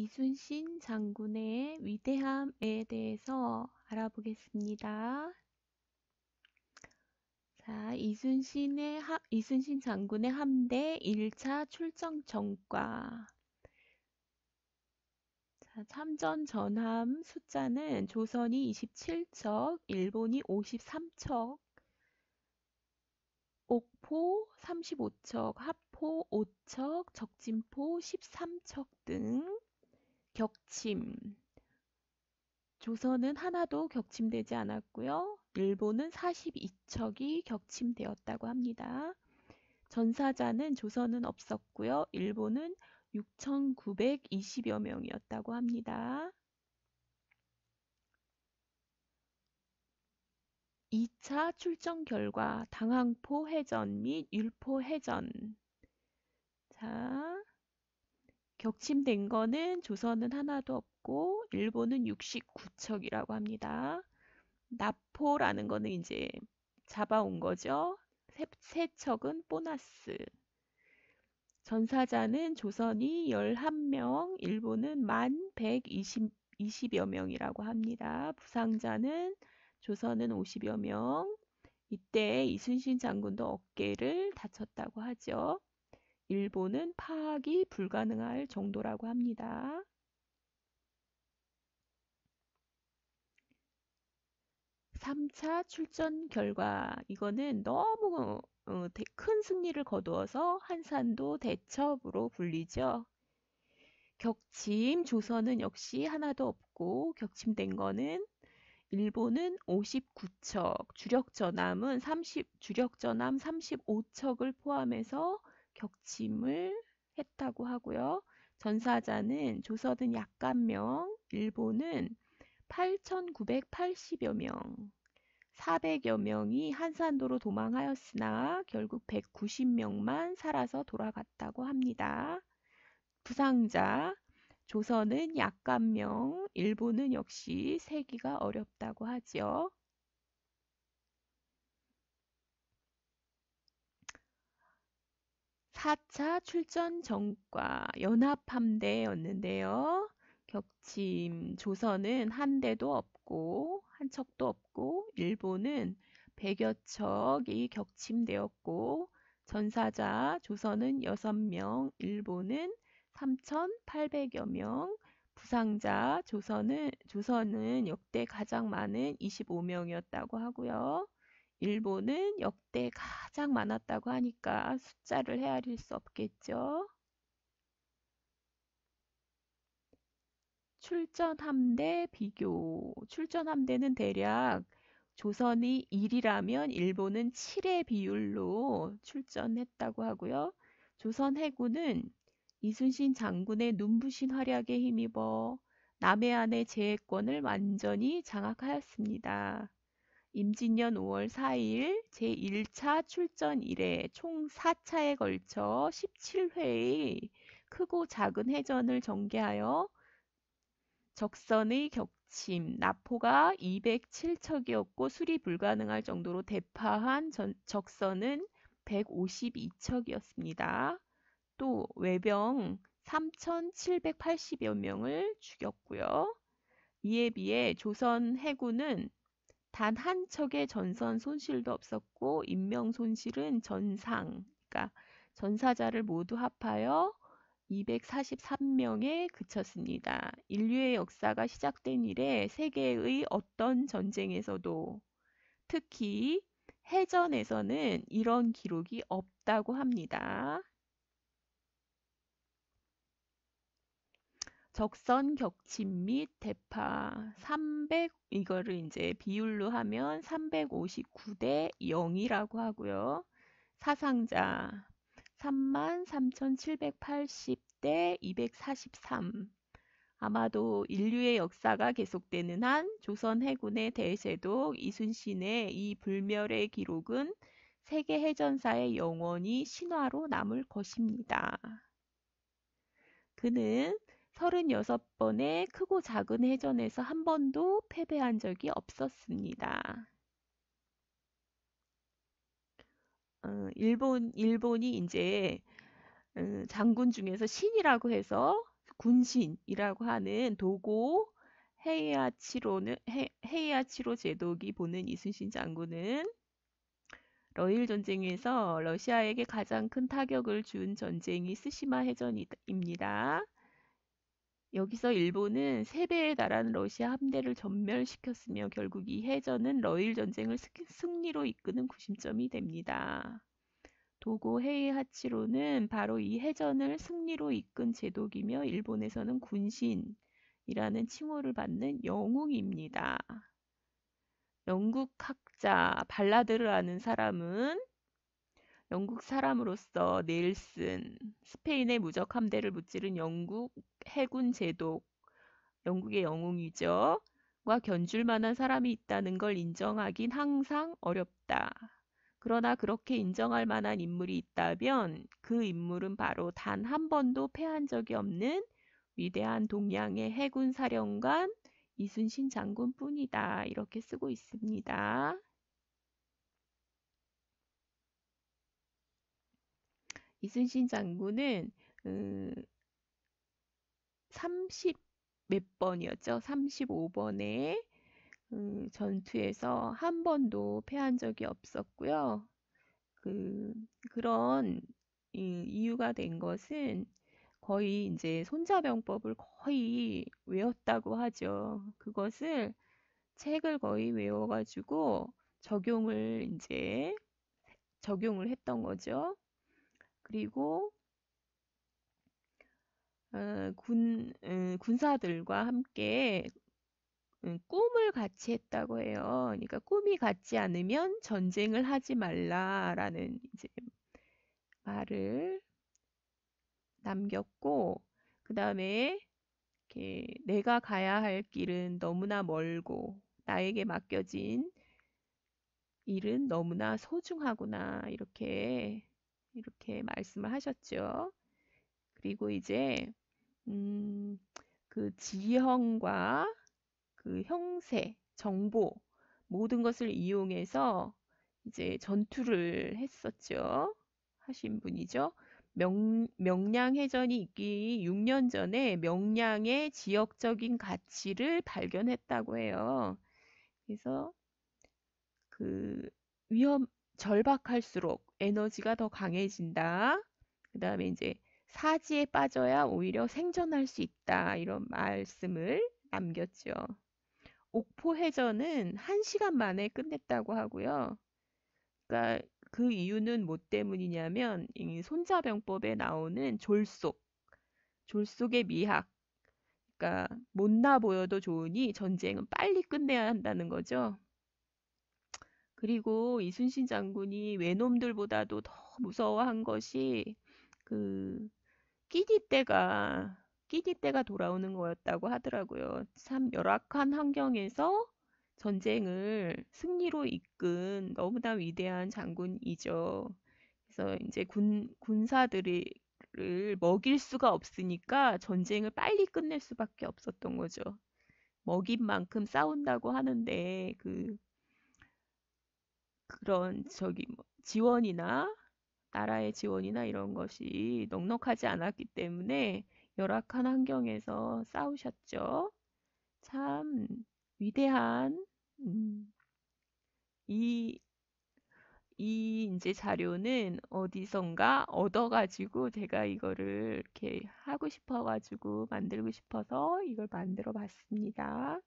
이순신 장군의 위대함에 대해서 알아보겠습니다. 자, 이순신 장군의 함대 1차 출정 전과. 자, 참전 전함 숫자는 조선이 27척, 일본이 53척, 옥포 35척, 합포 5척, 적진포 13척 등. 격침. 조선은 하나도 격침되지 않았고요. 일본은 42척이 격침되었다고 합니다. 전사자는 조선은 없었고요. 일본은 6,920여 명이었다고 합니다. 2차 출정 결과 당항포 해전 및 율포 해전. 자, 격침된 거는 조선은 하나도 없고 일본은 69척이라고 합니다. 나포라는 거는 이제 잡아온 거죠. 세 척은 보너스. 전사자는 조선이 11명, 일본은 1120여 명이라고 합니다. 부상자는 조선은 50여 명. 이때 이순신 장군도 어깨를 다쳤다고 하죠. 일본은 파악이 불가능할 정도라고 합니다. 3차 출전 결과, 이거는 너무 큰 승리를 거두어서 한산도 대첩으로 불리죠. 격침, 조선은 역시 하나도 없고 격침된 거는 일본은 59척, 주력전함 35척을 포함해서 격침을 했다고 하고요. 전사자는 조선은 약간명, 일본은 8,980여 명, 400여 명이 한산도로 도망하였으나 결국 190명만 살아서 돌아갔다고 합니다. 부상자, 조선은 약간명, 일본은 역시 세기가 어렵다고 하죠. 4차 출전 전과 연합함대였는데요. 격침, 조선은 한 대도 없고 한 척도 없고 일본은 100여 척이 격침되었고 전사자 조선은 6명, 일본은 3,800여 명, 부상자 조선은 역대 가장 많은 25명이었다고 하고요. 일본은 역대 가장 많았다고 하니까 숫자를 헤아릴 수 없겠죠. 출전함대 비교. 출전함대는 대략 조선이 1이라면 일본은 7의 비율로 출전했다고 하고요. 조선 해군은 이순신 장군의 눈부신 활약에 힘입어 남해안의 제해권을 완전히 장악하였습니다. 임진년 5월 4일 제1차 출전 이래 총 4차에 걸쳐 17회의 크고 작은 해전을 전개하여 적선의 격침, 나포가 207척이었고 수리 불가능할 정도로 대파한 적선은 152척이었습니다. 또 외병 3,780여 명을 죽였고요. 이에 비해 조선 해군은 단 한 척의 전선 손실도 없었고 인명 손실은 그러니까 전사자를 모두 합하여 243명에 그쳤습니다. 인류의 역사가 시작된 이래 세계의 어떤 전쟁에서도 특히 해전에서는 이런 기록이 없다고 합니다. 적선 격침 및 대파 이거를 이제 비율로 하면 359대 0이라고 하고요. 사상자 33,780대 243. 아마도 인류의 역사가 계속되는 한 조선 해군의 대세독 이순신의 이 불멸의 기록은 세계 해전사에 영원히 신화로 남을 것입니다. 그는 36번의 크고 작은 해전에서 한 번도 패배한 적이 없었습니다. 일본이 이제 장군 중에서 신이라고 해서 군신이라고 하는 도고 헤이아치로 제독이 보는 이순신 장군은 러일 전쟁에서 러시아에게 가장 큰 타격을 준 전쟁이 스시마 해전입니다. 여기서 일본은 3배에 달하는 러시아 함대를 전멸시켰으며 결국 이 해전은 러일 전쟁을 승리로 이끄는 구심점이 됩니다. 도고 헤이하치로는 바로 이 해전을 승리로 이끈 제독이며 일본에서는 군신이라는 칭호를 받는 영웅입니다. 영국 학자 발라드를 아는 사람은 영국 사람으로서 넬슨, 스페인의 무적 함대를 무찌른 영국 해군 제독, 영국의 영웅이죠. 과 견줄 만한 사람이 있다는 걸 인정하긴 항상 어렵다. 그러나 그렇게 인정할 만한 인물이 있다면 그 인물은 바로 단 한 번도 패한 적이 없는 위대한 동양의 해군 사령관 이순신 장군뿐이다. 이렇게 쓰고 있습니다. 이순신 장군은 30 몇 번이었죠? 35번의 전투에서 한 번도 패한 적이 없었고요. 그런 이유가 된 것은 거의 이제 손자병법을 거의 외웠다고 하죠. 그것을 책을 거의 외워가지고 적용을 했던 거죠. 그리고 군사들과 함께 꿈을 같이 했다고 해요. 그러니까 꿈이 같지 않으면 전쟁을 하지 말라라는 이제 말을 남겼고, 그 다음에 내가 가야 할 길은 너무나 멀고 나에게 맡겨진 일은 너무나 소중하구나 이렇게 말씀을 하셨죠. 그리고 이제 그 지형과 그 형세, 정보 모든 것을 이용해서 이제 전투를 했었죠. 하신 분이죠. 명량해전이 있기 6년 전에 명량의 지역적인 가치를 발견했다고 해요. 그래서 그 절박할수록 에너지가 더 강해진다. 그 다음에 이제 사지에 빠져야 오히려 생존할 수 있다. 이런 말씀을 남겼죠. 옥포해전은 1시간 만에 끝냈다고 하고요. 그러니까 그 이유는 뭐 때문이냐면 이 손자병법에 나오는 졸속의 미학. 그러니까 못나 보여도 좋으니 전쟁은 빨리 끝내야 한다는 거죠. 그리고 이순신 장군이 외놈들보다도 더 무서워한 것이 그 끼니때가 돌아오는 거였다고 하더라고요. 참 열악한 환경에서 전쟁을 승리로 이끈 너무나 위대한 장군이죠. 그래서 이제 군사들을 먹일 수가 없으니까 전쟁을 빨리 끝낼 수밖에 없었던 거죠. 먹인 만큼 싸운다고 하는데 그런 지원이나 나라의 지원이나 이런 것이 넉넉하지 않았기 때문에 열악한 환경에서 싸우셨죠. 참 위대한 이 이제 자료는 어디선가 얻어가지고 제가 이거를 이렇게 하고 싶어가지고 만들고 싶어서 이걸 만들어 봤습니다.